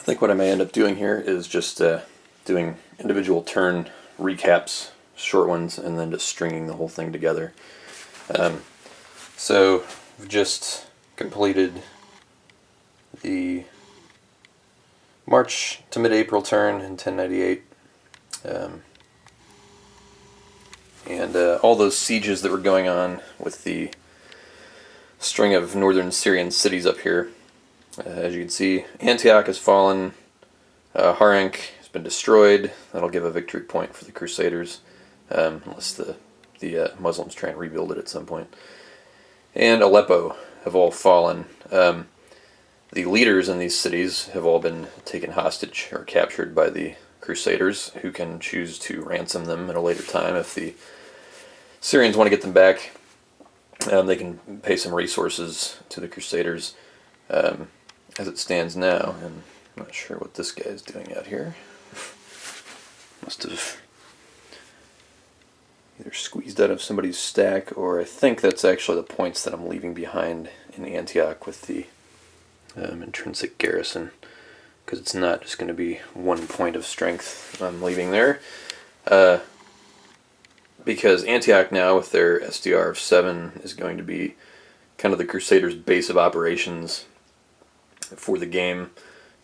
I think what I may end up doing here is just doing individual turn recaps, short ones, and then just stringing the whole thing together. So we've just completed the March to mid-April turn in 1098. And all those sieges that were going on with the string of northern Syrian cities up here. As you can see, Antioch has fallen, Harank has been destroyed. That'll give a victory point for the Crusaders, unless the Muslims try and rebuild it at some point. And Aleppo have all fallen. The leaders in these cities have all been taken hostage or captured by the Crusaders, who can choose to ransom them at a later time. If the Syrians want to get them back, they can pay some resources to the Crusaders. As it stands now, and I'm not sure what this guy is doing out here. Must have either squeezed out of somebody's stack, or I think that's actually the points that I'm leaving behind in Antioch with the intrinsic garrison, because it's not just going to be 1 point of strength I'm leaving there. Because Antioch now, with their SDR of 7, is going to be kind of the Crusaders' base of operations for the game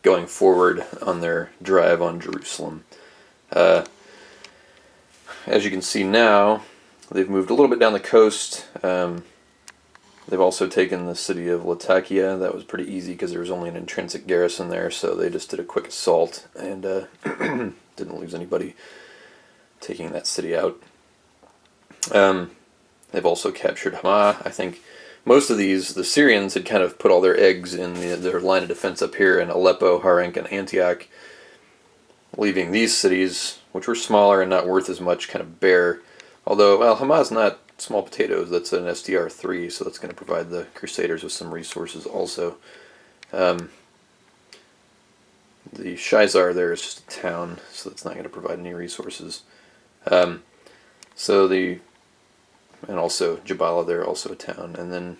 going forward on their drive on Jerusalem. As you can see now, they've moved a little bit down the coast. They've also taken the city of Latakia. That was pretty easy because there was only an intrinsic garrison there, so they just did a quick assault and didn't lose anybody taking that city out. They've also captured Hama. I think most of these, the Syrians had kind of put all their eggs in their line of defense up here in Aleppo, Harank, and Antioch, leaving these cities, which were smaller and not worth as much, kind of bare. Although, well, Hama's not small potatoes. That's an SDR 3, so that's going to provide the Crusaders with some resources also. The Shizar there is just a town, so that's not going to provide any resources. And also Jabala there, also a town. And then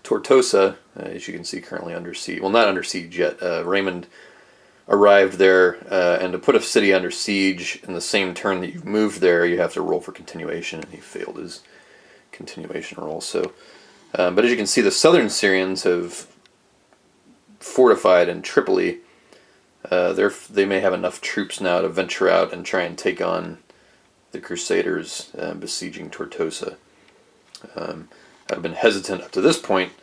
Tortosa, as you can see, currently under siege. Well, not under siege yet. Raymond arrived there, and to put a city under siege in the same turn that you've moved there, you have to roll for continuation, and he failed his continuation roll. So, but as you can see, the southern Syrians have fortified in Tripoli. They may have enough troops now to venture out and try and take on the Crusaders besieging Tortosa. I've been hesitant up to this point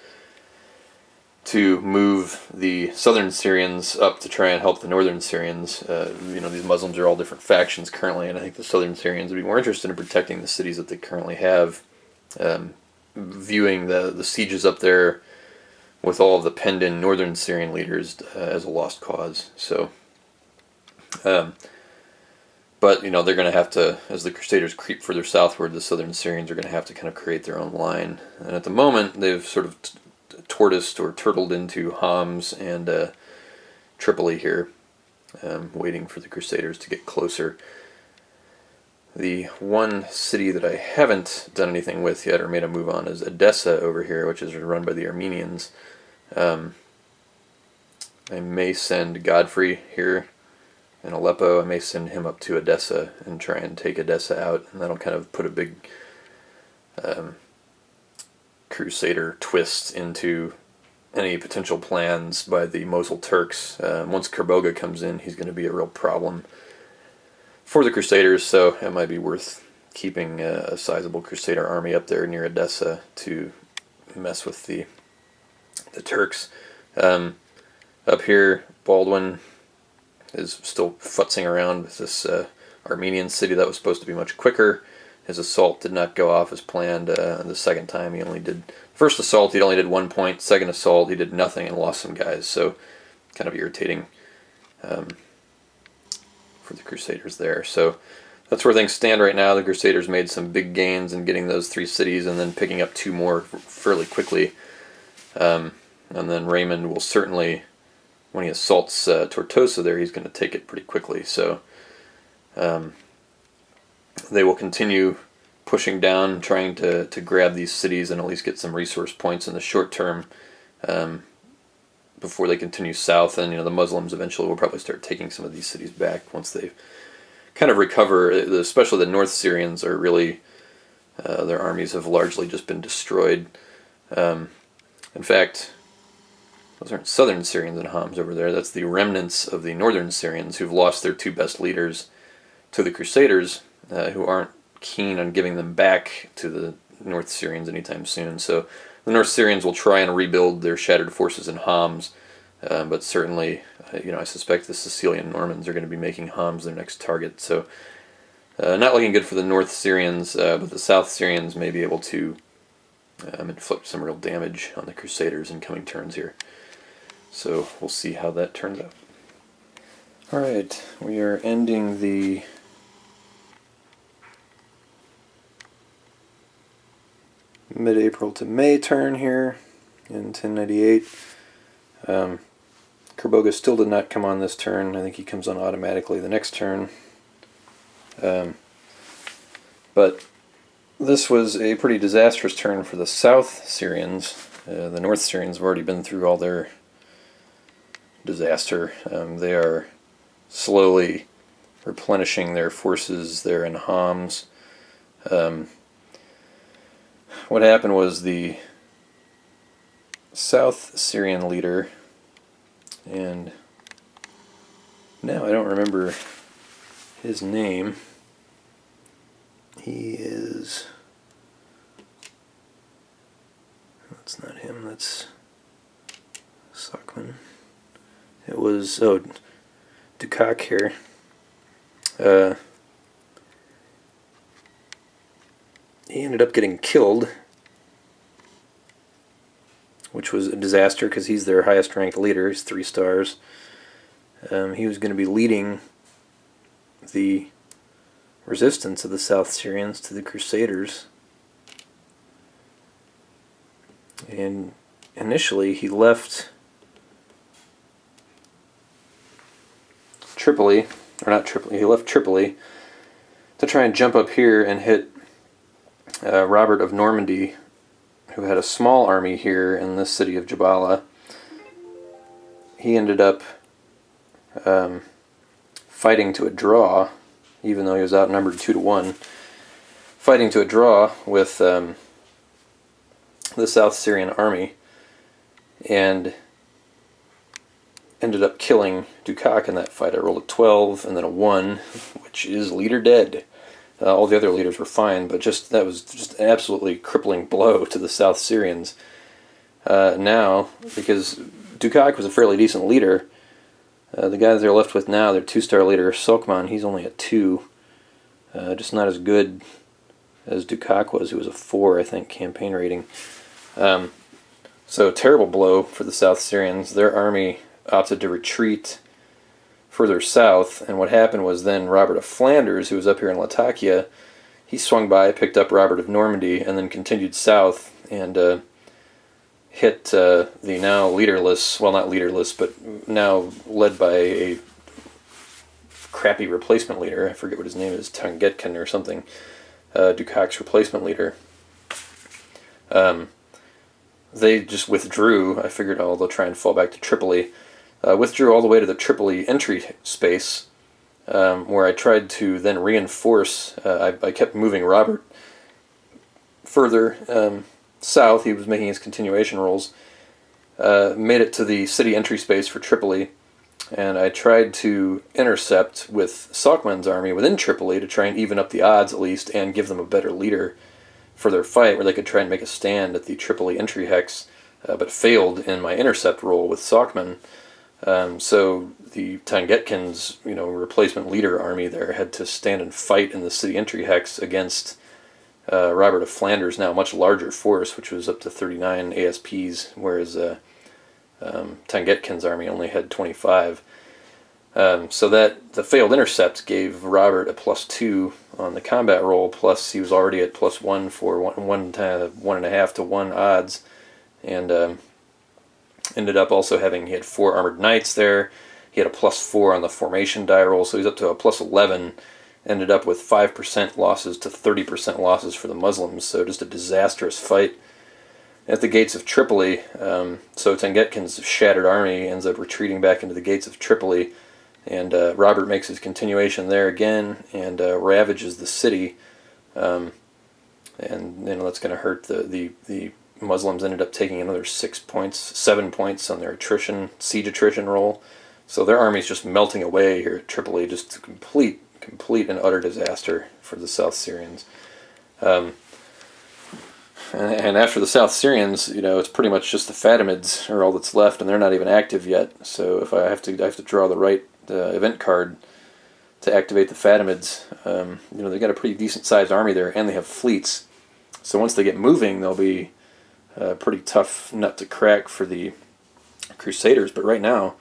to move the southern Syrians up to try and help the northern Syrians. These Muslims are all different factions currently, and I think the southern Syrians would be more interested in protecting the cities that they currently have, viewing the sieges up there with all of the penned-in northern Syrian leaders as a lost cause. So, but, they're going to have to, as the Crusaders creep further southward, the southern Syrians are going to have to kind of create their own line. And at the moment, they've sort of tortoised or turtled into Homs and Tripoli here, waiting for the Crusaders to get closer. The one city that I haven't done anything with yet or made a move on is Edessa over here, which is run by the Armenians. I may send Godfrey here in Aleppo. I may send him up to Edessa and try and take Edessa out, and that'll kind of put a big Crusader twist into any potential plans by the Mosul Turks. Once Kerboga comes in, he's going to be a real problem for the Crusaders, so it might be worth keeping a sizable Crusader army up there near Edessa to mess with the Turks. Up here, Baldwin is still futzing around with this Armenian city that was supposed to be much quicker. His assault did not go off as planned. The second time he only did... First assault he only did 1 point. Second assault he did nothing and lost some guys. So kind of irritating for the Crusaders there. So that's where things stand right now. The Crusaders made some big gains in getting those 3 cities and then picking up 2 more fairly quickly. And then Raymond will certainly... When he assaults Tortosa there, he's going to take it pretty quickly. So they will continue pushing down, trying to grab these cities and at least get some resource points in the short term. before they continue south. And the Muslims eventually will probably start taking some of these cities back once they kind of recover. Especially the North Syrians are really, their armies have largely just been destroyed. In fact, those aren't Southern Syrians and Homs over there. That's the remnants of the Northern Syrians who've lost their two best leaders to the Crusaders, who aren't keen on giving them back to the North Syrians anytime soon. So the North Syrians will try and rebuild their shattered forces in Homs, but certainly, I suspect the Sicilian Normans are going to be making Homs their next target. So not looking good for the North Syrians, but the South Syrians may be able to inflict some real damage on the Crusaders in coming turns here. So we'll see how that turns out. Alright, we are ending the mid-April to May turn here in 1098. Kerboga still did not come on this turn. I think he comes on automatically the next turn. But this was a pretty disastrous turn for the South Syrians. The North Syrians have already been through all their disaster. They are slowly replenishing their forces there in Homs. What happened was the South Syrian leader, and now I don't remember his name. He is... That's not him, that's Sockman. It was, Dukak here. He ended up getting killed, which was a disaster because he's their highest ranked leader. He's 3 stars. He was going to be leading the resistance of the South Syrians to the Crusaders. And initially he left Tripoli, or not Tripoli, he left Tripoli to try and jump up here and hit Robert of Normandy, who had a small army here in this city of Jabala. He ended up fighting to a draw, even though he was outnumbered 2-1, fighting to a draw with the South Syrian army, and ended up killing Dukak in that fight. I rolled a 12 and then a 1, which is leader dead. All the other leaders were fine, but that was just an absolutely crippling blow to the South Syrians. Now, because Dukak was a fairly decent leader, the guys they're left with now, their 2-star leader, Sokman, he's only a 2. Just not as good as Dukak was, who was a 4, I think, campaign rating. So, terrible blow for the South Syrians. Their army opted to retreat further south, and what happened was then Robert of Flanders, who was up here in Latakia, he swung by, picked up Robert of Normandy, and then continued south and hit the now leaderless, well, not leaderless, but now led by a crappy replacement leader. I forget what his name is, Tangetkin or something, Dukak's replacement leader. They just withdrew. I figured, they'll try and fall back to Tripoli. Withdrew all the way to the Tripoli entry space, where I tried to then reinforce. I kept moving Robert further south. He was making his continuation rolls. Made it to the city entry space for Tripoli, and I tried to intercept with Sokman's army within Tripoli to try and even up the odds at least, and give them a better leader for their fight, where they could try and make a stand at the Tripoli entry hex, but failed in my intercept roll with Sokman. So the Tangetkin's, replacement leader army there had to stand and fight in the city entry hex against Robert of Flanders' now much larger force, which was up to 39 ASPs, whereas Tangetkin's army only had 25. So that the failed intercept gave Robert a +2 on the combat roll, plus he was already at +1 for 1.5 to 1 odds, and ended up also he had 4 armored knights there. He had a +4 on the formation die roll, so he's up to a +11. Ended up with 5% losses to 30% losses for the Muslims, so just a disastrous fight. at the gates of Tripoli. So Tenghetkin's shattered army ends up retreating back into the gates of Tripoli, and Robert makes his continuation there again and ravages the city. And that's going to hurt the Muslims. Ended up taking another 7 points on their siege attrition roll. So their army's just melting away here at Tripoli, just a complete and utter disaster for the South Syrians. And after the South Syrians, it's pretty much just the Fatimids are all that's left, and they're not even active yet. So if I have to draw the right event card to activate the Fatimids. They've got a pretty decent sized army there, and they have fleets. So once they get moving, they'll be a pretty tough nut to crack for the Crusaders. But right now,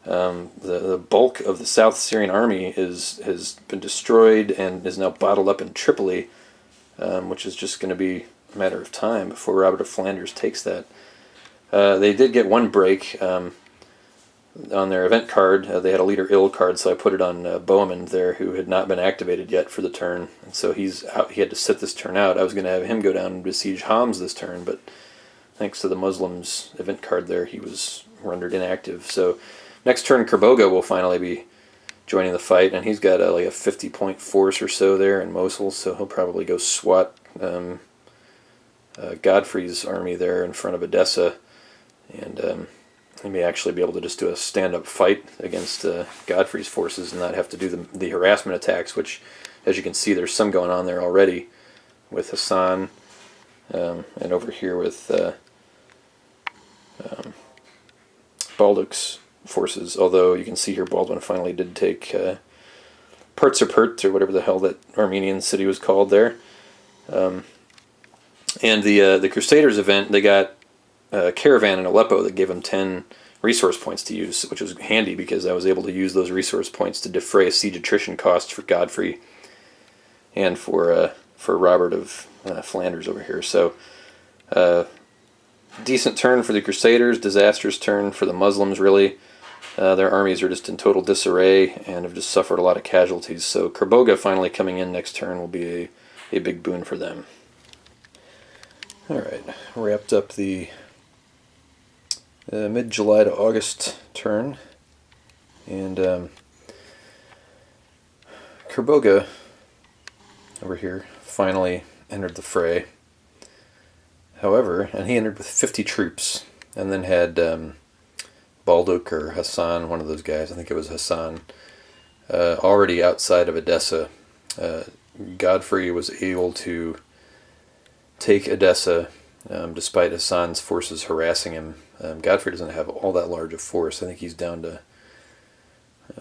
the bulk of the South Syrian army has been destroyed and is now bottled up in Tripoli, which is just going to be a matter of time before Robert of Flanders takes that. They did get one break on their event card. They had a leader ill card, so I put it on Bohemond there, who had not been activated yet for the turn, and so he's out. He had to sit this turn out. I was going to have him go down and besiege Homs this turn, but thanks to the Muslims' event card there, he was rendered inactive. So next turn, Kerboga will finally be joining the fight, and he's got like a 50-point force or so there in Mosul, so he'll probably go swat Godfrey's army there in front of Edessa, and he may actually be able to just do a stand-up fight against Godfrey's forces and not have to do the harassment attacks, which, as you can see, there's some going on there already with Hassan, and over here with Balduk's forces, although you can see here Baldwin finally did take Pertzerpert, or whatever the hell that Armenian city was called there. And the Crusaders event, they got a caravan in Aleppo that gave them 10 resource points to use, which was handy because I was able to use those resource points to defray siege attrition costs for Godfrey and for Robert of Flanders over here. So decent turn for the Crusaders, disastrous turn for the Muslims, really. Their armies are just in total disarray and have just suffered a lot of casualties. So Kerboga finally coming in next turn will be a big boon for them. Alright, wrapped up the mid-July to August turn, and Kerboga over here finally entered the fray. However, and he entered with 50 troops, and then had Balduk or Hassan, one of those guys, I think it was Hassan, already outside of Edessa. Godfrey was able to take Edessa despite Hassan's forces harassing him. Godfrey doesn't have all that large a force. I think he's down to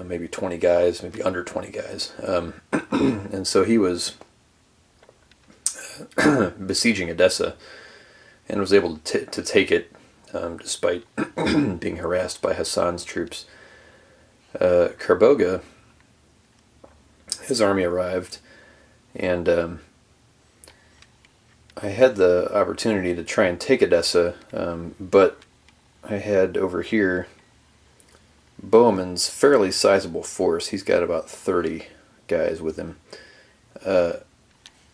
maybe 20 guys, maybe under 20 guys. And so he was besieging Edessa and was able to take it despite being harassed by Hassan's troops. Kerboga, his army arrived, and I had the opportunity to try and take Edessa, but I had over here Bohemond's fairly sizable force. He's got about 30 guys with him. I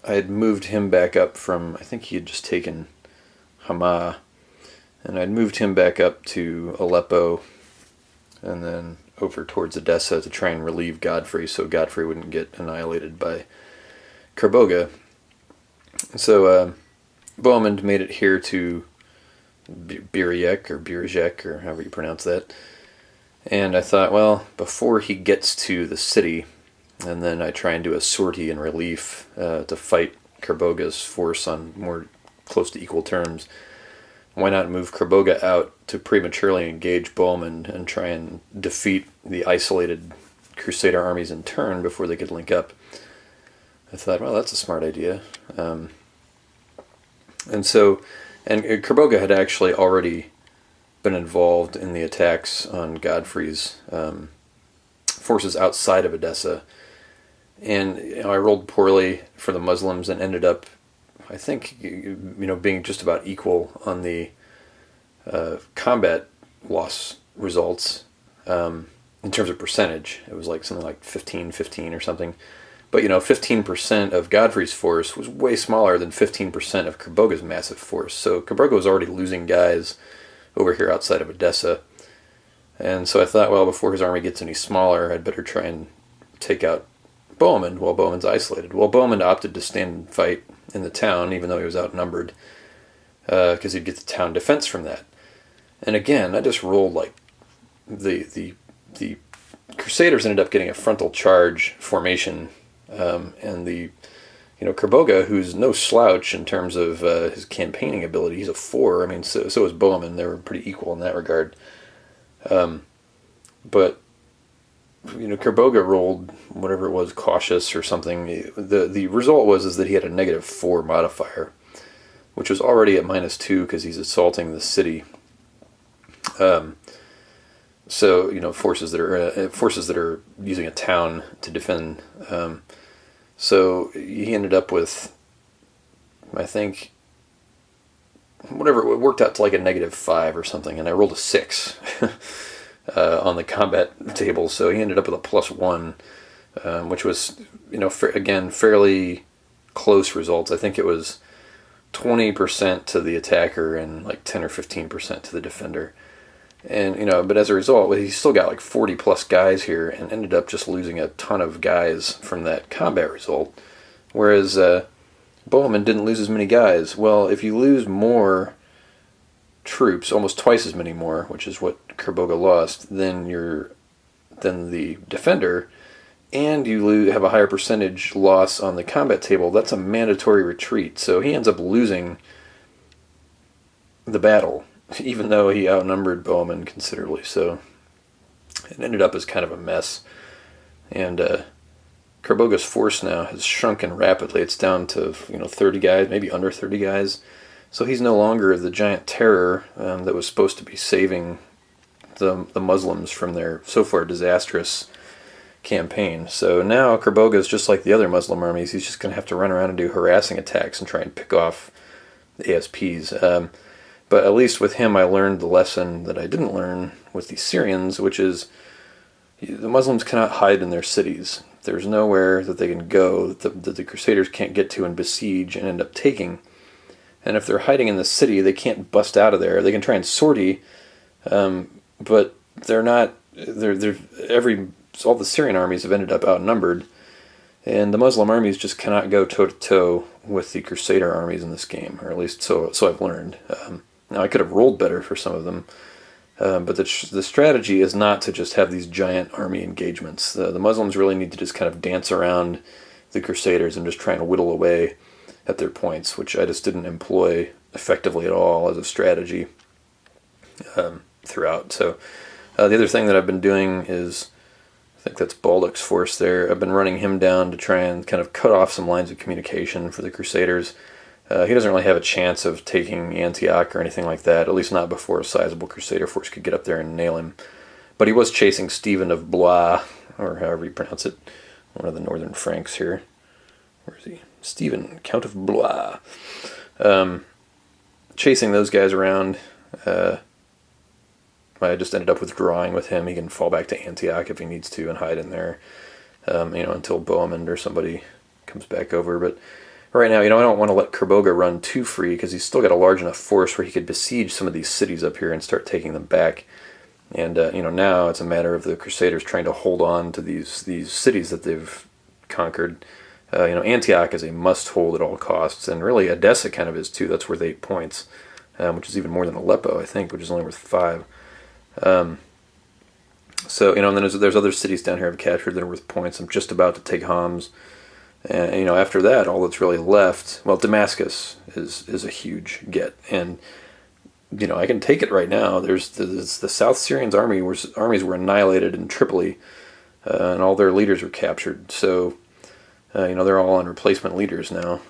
had moved him back up from, I think he had just taken Hama, and I'd moved him back up to Aleppo and then over towards Edessa to try and relieve Godfrey so Godfrey wouldn't get annihilated by Kerboga. So Bohemond made it here to Biryek or however you pronounce that. And I thought, well, before he gets to the city, and then I try and do a sortie in relief to fight Kerboga's force on more close to equal terms, why not move Kerboga out to prematurely engage Bohemond and try and defeat the isolated Crusader armies in turn before they could link up? I thought, well, that's a smart idea. And Kerboga had actually already been involved in the attacks on Godfrey's forces outside of Edessa. And I rolled poorly for the Muslims and ended up, I think, being just about equal on the combat loss results in terms of percentage. It was like something like 15-15 or something, But 15% of Godfrey's force was way smaller than 15% of Kerboga's massive force. So Kerboga was already losing guys over here outside of Edessa. And so I thought, well, before his army gets any smaller, I'd better try and take out Bohemond while Bohemond's isolated. Well, Bohemond opted to stand and fight in the town, even though he was outnumbered, because he'd get the town defense from that. And again, I just rolled like the Crusaders ended up getting a frontal charge formation, and the Kerboga, who's no slouch in terms of his campaigning ability, he's a 4. I mean, so is Bohemond. They were pretty equal in that regard. But Kerboga rolled whatever it was, cautious or something. The result was that he had a -4 modifier, which was already at -2 because he's assaulting the city. So forces that are using a town to defend. So he ended up with, I think, whatever, it worked out to like a -5 or something, and I rolled a 6 on the combat table. So he ended up with a +1, which was again fairly close results. I think it was 20% to the attacker and like 10 or 15% to the defender. And, but as a result, he still got like 40 plus guys here and ended up just losing a ton of guys from that combat result. Whereas Bohemond didn't lose as many guys. Well, if you lose more troops, almost twice as many more, which is what Kerboga lost, than the defender, and you have a higher percentage loss on the combat table, that's a mandatory retreat. So he ends up losing the battle, even though he outnumbered Bohemond considerably. So it ended up as kind of a mess. And Kerboga's force now has shrunken rapidly. It's down to 30 guys, maybe under 30 guys. So he's no longer the giant terror that was supposed to be saving the Muslims from their so far disastrous campaign. So now Kerboga is just like the other Muslim armies. He's just going to have to run around and do harassing attacks and try and pick off the ASPs. But at least with him, I learned the lesson that I didn't learn with the Syrians, which is the Muslims cannot hide in their cities. There's nowhere that they can go that the Crusaders can't get to and besiege and end up taking. And if they're hiding in the city, they can't bust out of there. They can try and sortie, but they're not. All the Syrian armies have ended up outnumbered, and the Muslim armies just cannot go toe to toe with the Crusader armies in this game, or at least so I've learned. Now I could have rolled better for some of them, but the strategy is not to just have these giant army engagements. The Muslims really need to just kind of dance around the Crusaders and just try and whittle away at their points, which I just didn't employ effectively at all as a strategy throughout. So the other thing that I've been doing is, I think that's Baldock's force there, I've been running him down to try and kind of cut off some lines of communication for the Crusaders. He doesn't really have a chance of taking Antioch or anything like that, at least not before a sizable Crusader force could get up there and nail him. But he was chasing Stephen of Blois, or however you pronounce it, one of the northern Franks here. Where is he? Stephen, Count of Blois. Chasing those guys around. I just ended up withdrawing with him. He can fall back to Antioch if he needs to and hide in there, until Bohemond or somebody comes back over. But right now, I don't want to let Kerboga run too free because he's still got a large enough force where he could besiege some of these cities up here and start taking them back. And now it's a matter of the Crusaders trying to hold on to these cities that they've conquered. Antioch is a must-hold at all costs, and really Edessa kind of is too. That's worth 8 points, which is even more than Aleppo, I think, which is only worth 5. So and then there's other cities down here I've captured that are worth points. I'm just about to take Homs, and after that, all that's really left. Well, Damascus is a huge get, and I can take it right now. There's the South Syrians armies were annihilated in Tripoli, and all their leaders were captured. So they're all on replacement leaders now.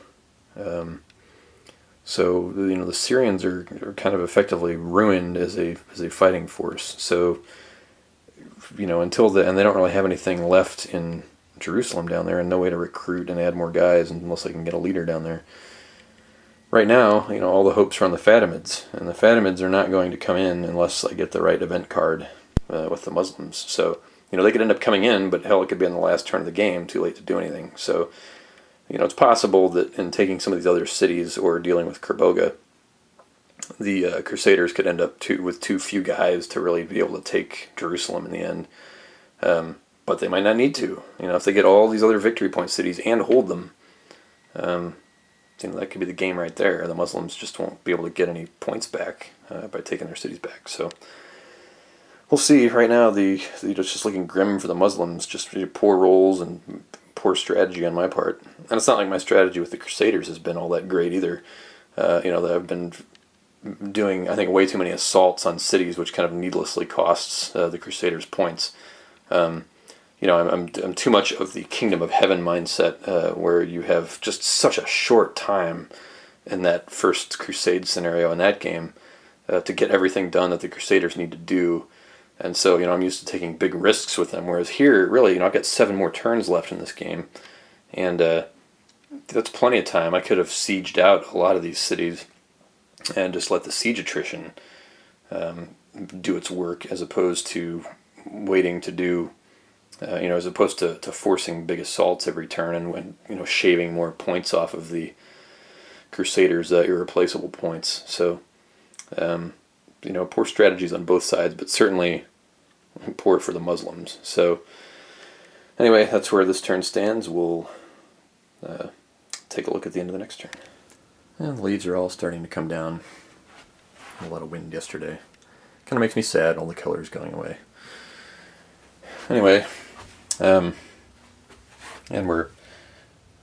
So the Syrians are kind of effectively ruined as a fighting force. So until and they don't really have anything left in Jerusalem down there, and no way to recruit and add more guys unless they can get a leader down there. Right now, all the hopes are on the Fatimids, and the Fatimids are not going to come in unless I get the right event card with the Muslims. So they could end up coming in, but hell, it could be on the last turn of the game, too late to do anything. So, it's possible that in taking some of these other cities or dealing with Kerboga, the Crusaders could end up with too few guys to really be able to take Jerusalem in the end. But they might not need to. If they get all these other victory point cities and hold them, that could be the game right there. The Muslims just won't be able to get any points back by taking their cities back. So we'll see. Right now, it's just looking grim for the Muslims. Just poor rolls and poor strategy on my part. And it's not like my strategy with the Crusaders has been all that great either. That I've been doing, I think, way too many assaults on cities, which kind of needlessly costs the Crusaders points. I'm too much of the Kingdom of Heaven mindset, where you have just such a short time in that first Crusade scenario in that game to get everything done that the Crusaders need to do. And so, I'm used to taking big risks with them, whereas here, really, I've got 7 more turns left in this game, and that's plenty of time. I could have sieged out a lot of these cities and just let the siege attrition do its work, as opposed to waiting to do, as opposed to forcing big assaults every turn and when, shaving more points off of the Crusaders' irreplaceable points. So, poor strategies on both sides, but certainly poor for the Muslims. So, anyway, that's where this turn stands. We'll take a look at the end of the next turn. And the leaves are all starting to come down. A lot of wind yesterday. Kind of makes me sad, all the colors going away. Anyway, and we're,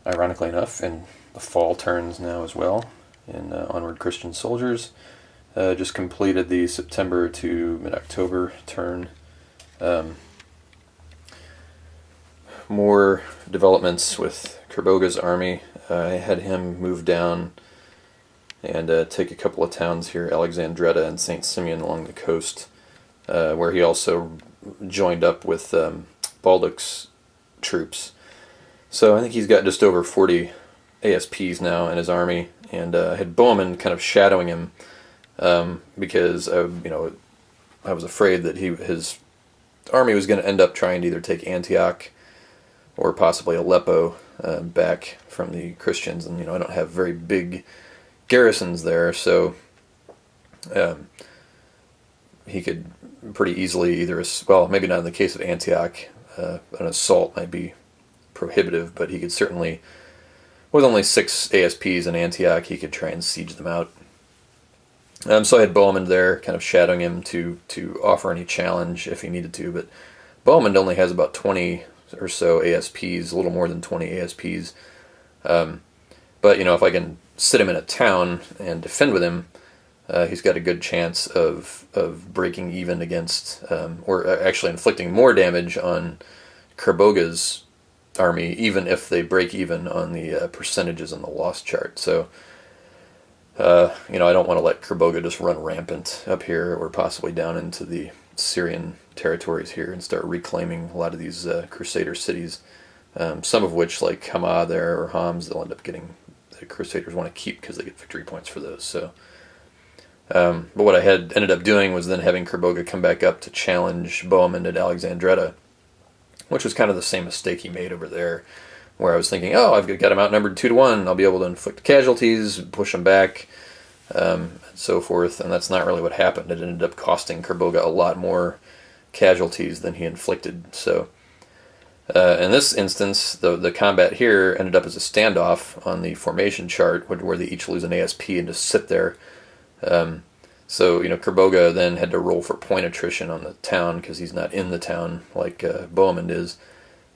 ironically enough, in the fall turns now as well in Onward Christian Soldiers. Just completed the September to mid-October turn. More developments with Kerboga's army. I had him move down and take a couple of towns here, Alexandretta and St. Simeon along the coast, where he also joined up with Balduc's troops. So I think he's got just over 40 ASPs now in his army, and I had Bowman kind of shadowing him because I was afraid that his army was going to end up trying to either take Antioch or possibly Aleppo back from the Christians, and I don't have very big garrisons there, so he could pretty easily either, well, maybe not in the case of Antioch, an assault might be prohibitive, but he could certainly, with only 6 ASPs in Antioch, he could try and siege them out. So I had Bowman there, kind of shadowing him to offer any challenge if he needed to, but Bowman only has about 20 or so ASPs, a little more than 20 ASPs. But, if I can sit him in a town and defend with him, he's got a good chance of breaking even against, or actually inflicting more damage on Kerboga's army, even if they break even on the percentages on the loss chart. So, I don't want to let Kerboga just run rampant up here or possibly down into the Syrian territories here and start reclaiming a lot of these Crusader cities, some of which, like Hama there or Homs, they'll end up getting, the Crusaders want to keep because they get victory points for those. So, but what I had ended up doing was then having Kerboga come back up to challenge Bowman at Alexandretta, which was kind of the same mistake he made over there, where I was thinking, I've got him outnumbered 2-1, I'll be able to inflict casualties, push him back, and so forth, and that's not really what happened. It ended up costing Kerboga a lot more casualties than he inflicted. So in this instance, the combat here ended up as a standoff on the formation chart, where they each lose an ASP and just sit there. So Kerboga then had to roll for point attrition on the town because he's not in the town like Bowman is.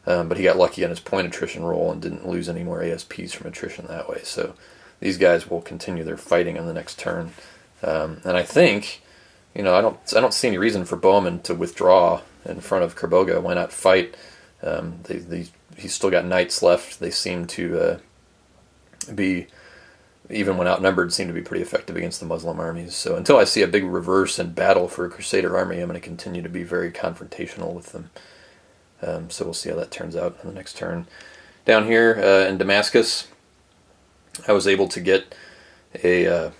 But he got lucky on his point attrition roll and didn't lose any more ASPs from attrition that way. So these guys will continue their fighting on the next turn. And I think, I don't see any reason for Bowman to withdraw in front of Kerboga. Why not fight? He's still got knights left. They seem to be, even when outnumbered, seem to be pretty effective against the Muslim armies. So until I see a big reverse in battle for a Crusader army, I'm going to continue to be very confrontational with them. So we'll see how that turns out on the next turn. Down here in Damascus, I was able to get a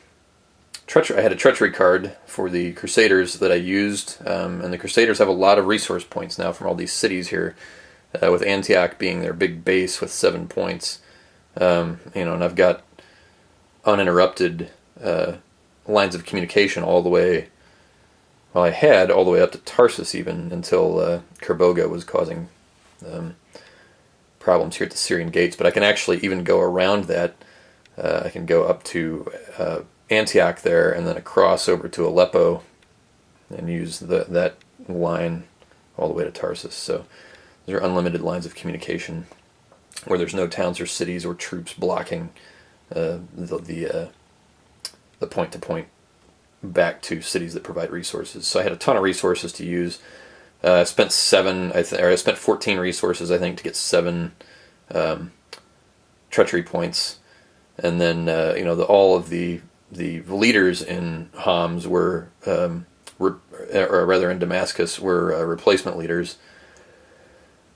I had a treachery card for the Crusaders that I used, and the Crusaders have a lot of resource points now from all these cities here, with Antioch being their big base with 7 points. And I've got uninterrupted lines of communication all the way. Well, I had all the way up to Tarsus even until Kerboga was causing problems here at the Syrian gates. But I can actually even go around that. I can go up to Antioch there and then across over to Aleppo and use that line all the way to Tarsus. So those are unlimited lines of communication where there's no towns or cities or troops blocking the point-to-point back to cities that provide resources. So I had a ton of resources to use. I spent 14 resources, I think, to get 7 treachery points, and then all of the leaders in Homs were or rather in Damascus were replacement leaders.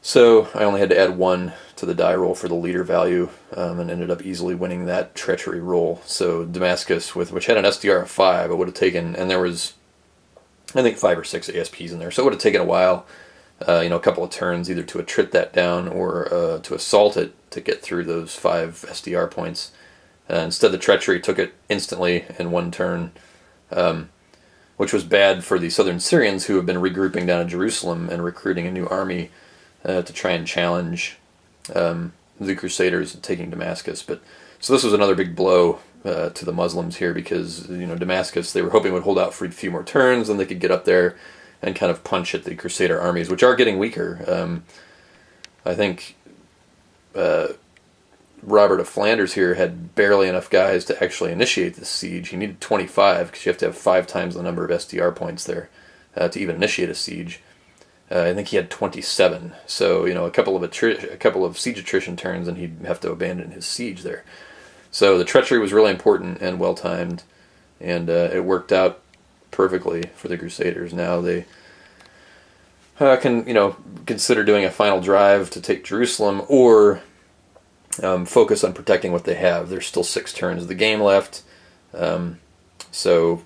So I only had to add 1 to the die roll for the leader value, and ended up easily winning that treachery roll. So Damascus, which had an SDR of 5, I would have taken, and there was, I think, 5 or 6 ASPs in there. So it would have taken a while, a couple of turns, either to attrit that down or to assault it to get through those 5 SDR points. Instead, the treachery took it instantly in 1 turn, which was bad for the southern Syrians who have been regrouping down in Jerusalem and recruiting a new army to try and challenge the Crusaders taking Damascus. So this was another big blow to the Muslims here, because Damascus, they were hoping would hold out for a few more turns and they could get up there and kind of punch at the Crusader armies, which are getting weaker. I think Robert of Flanders here had barely enough guys to actually initiate this siege. He needed 25 because you have to have 5 times the number of SDR points there to even initiate a siege. I think he had 27, so a couple of siege attrition turns, and he'd have to abandon his siege there. So the treachery was really important and well timed, and it worked out perfectly for the Crusaders. Now they can consider doing a final drive to take Jerusalem, or focus on protecting what they have. There's still 6 turns of the game left, so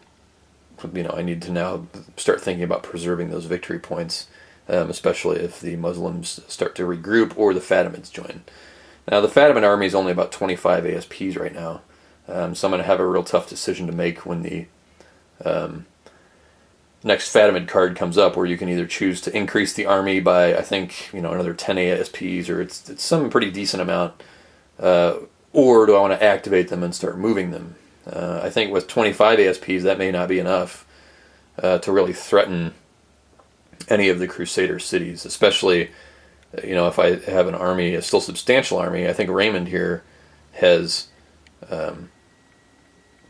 I need to now start thinking about preserving those victory points. Especially if the Muslims start to regroup or the Fatimids join. Now, the Fatimid army is only about 25 ASPs right now, so I'm going to have a real tough decision to make when the next Fatimid card comes up, where you can either choose to increase the army by, I think, another 10 ASPs, or it's some pretty decent amount, or do I want to activate them and start moving them? I think with 25 ASPs, that may not be enough to really threaten any of the Crusader cities, especially if I have an army, a still substantial army. I think Raymond here has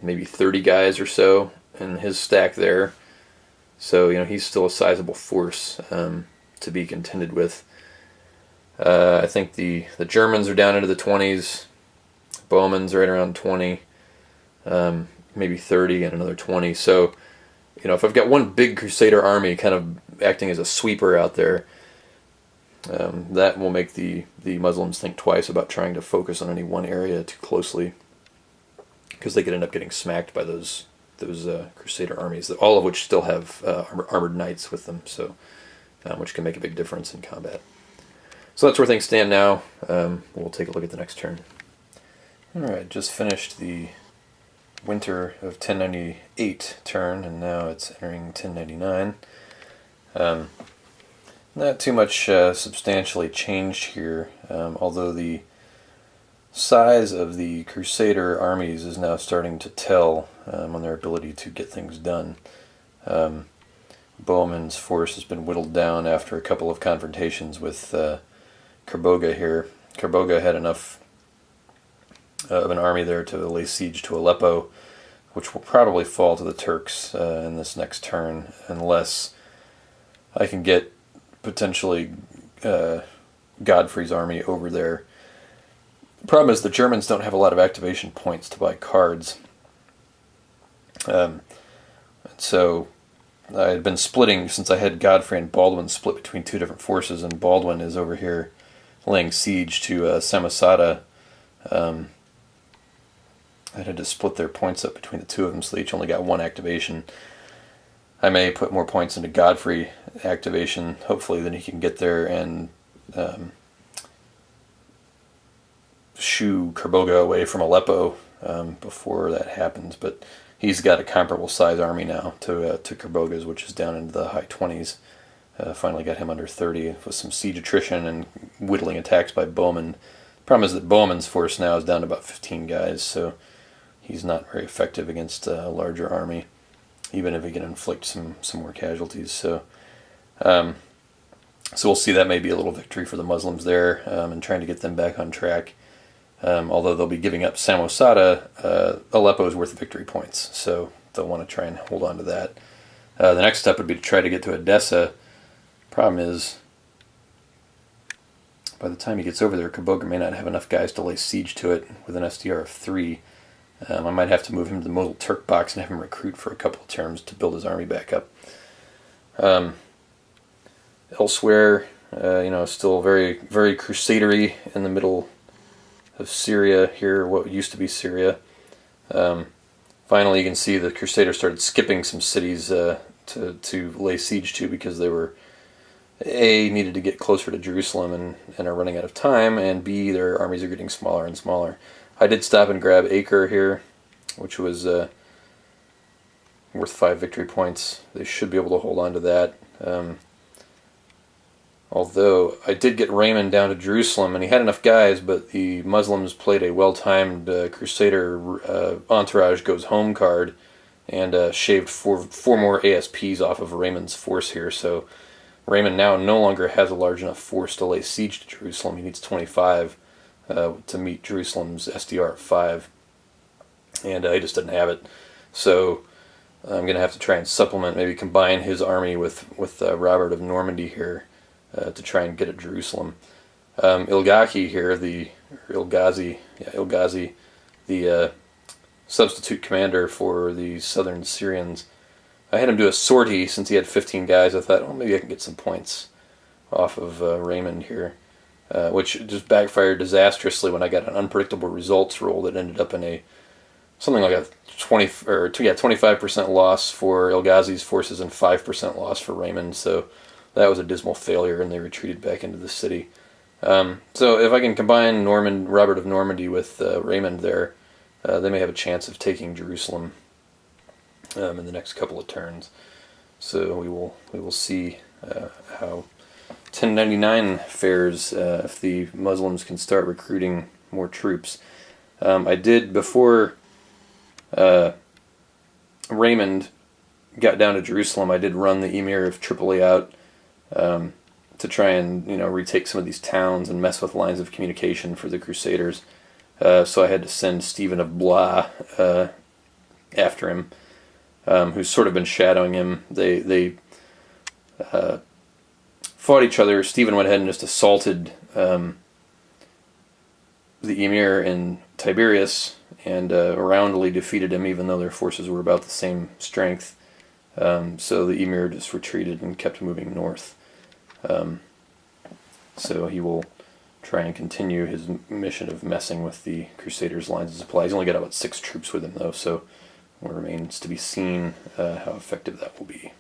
maybe 30 guys or so in his stack there, so he's still a sizable force to be contended with. I think the Germans are down into the 20s, Bowman's right around 20, maybe 30 and another 20, so if I've got one big Crusader army kind of acting as a sweeper out there, that will make the Muslims think twice about trying to focus on any one area too closely, because they could end up getting smacked by those Crusader armies, all of which still have armored knights with them, so which can make a big difference in combat. So that's where things stand now. We'll take a look at the next turn. Alright, just finished the winter of 1098 turn, and now it's entering 1099. Not too much substantially changed here, although the size of the Crusader armies is now starting to tell on their ability to get things done. Bowman's force has been whittled down after a couple of confrontations with Kerboga here. Kerboga had enough of an army there to lay siege to Aleppo, which will probably fall to the Turks in this next turn, unless I can get potentially Godfrey's army over there. The problem is the Germans don't have a lot of activation points to buy cards. So I had been splitting, since I had Godfrey and Baldwin split between 2 different forces, and Baldwin is over here laying siege to Samosata, I had to split their points up between the two of them, so they each only got one activation. I may put more points into Godfrey activation, hopefully then he can get there and shoo Kerboga away from Aleppo before that happens. But he's got a comparable size army now to Kerboga's, which is down into the high 20s. Finally got him under 30 with some siege attrition and whittling attacks by Bowman. The problem is that Bowman's force now is down to about 15 guys, so he's not very effective against a larger army, even if he can inflict some more casualties. So we'll see. That may be a little victory for the Muslims there, and trying to get them back on track. Although they'll be giving up Samosata, Aleppo is worth victory points, so they'll want to try and hold on to that. The next step would be to try to get to Edessa. Problem is, by the time he gets over there, Kerboga may not have enough guys to lay siege to it with an SDR of 3. I might have to move him to the Mosul Turk box and have him recruit for a couple of terms to build his army back up. Elsewhere, still very, very crusadery in the middle of Syria here, what used to be Syria. Finally, you can see the Crusaders started skipping some cities to lay siege to because they were needed to get closer to Jerusalem and are running out of time, and B, their armies are getting smaller and smaller. I did stop and grab Acre here, which was worth 5 victory points. They should be able to hold on to that. Although I did get Raymond down to Jerusalem, and he had enough guys, but the Muslims played a well-timed Crusader entourage goes home card and shaved four more ASPs off of Raymond's force here, so Raymond now no longer has a large enough force to lay siege to Jerusalem. He needs 25 to meet Jerusalem's SDR of 5, and he just didn't have it. So I'm going to have to try and supplement, maybe combine his army with Robert of Normandy here to try and get at Jerusalem. Ilghazi here, Ilghazi, the substitute commander for the southern Syrians, I had him do a sortie since he had 15 guys. I thought, maybe I can get some points off of Raymond here, which just backfired disastrously when I got an unpredictable results roll that ended up in something like a 25% loss for Ilghazi's forces and 5% loss for Raymond. So that was a dismal failure, and they retreated back into the city. So if I can combine Robert of Normandy with Raymond there, they may have a chance of taking Jerusalem in the next couple of turns. So we will see how 1099 fares if the Muslims can start recruiting more troops. I did, before Raymond got down to Jerusalem, I did run the Emir of Tripoli out to try and retake some of these towns and mess with lines of communication for the Crusaders. So I had to send Stephen of Blois after him, who's sort of been shadowing him. They fought each other. Stephen went ahead and just assaulted the Emir in Tiberias and roundly defeated him, even though their forces were about the same strength. So the Emir just retreated and kept moving north. So he will try and continue his mission of messing with the Crusaders' lines of supply. He's only got about 6 troops with him, though, so it remains to be seen how effective that will be.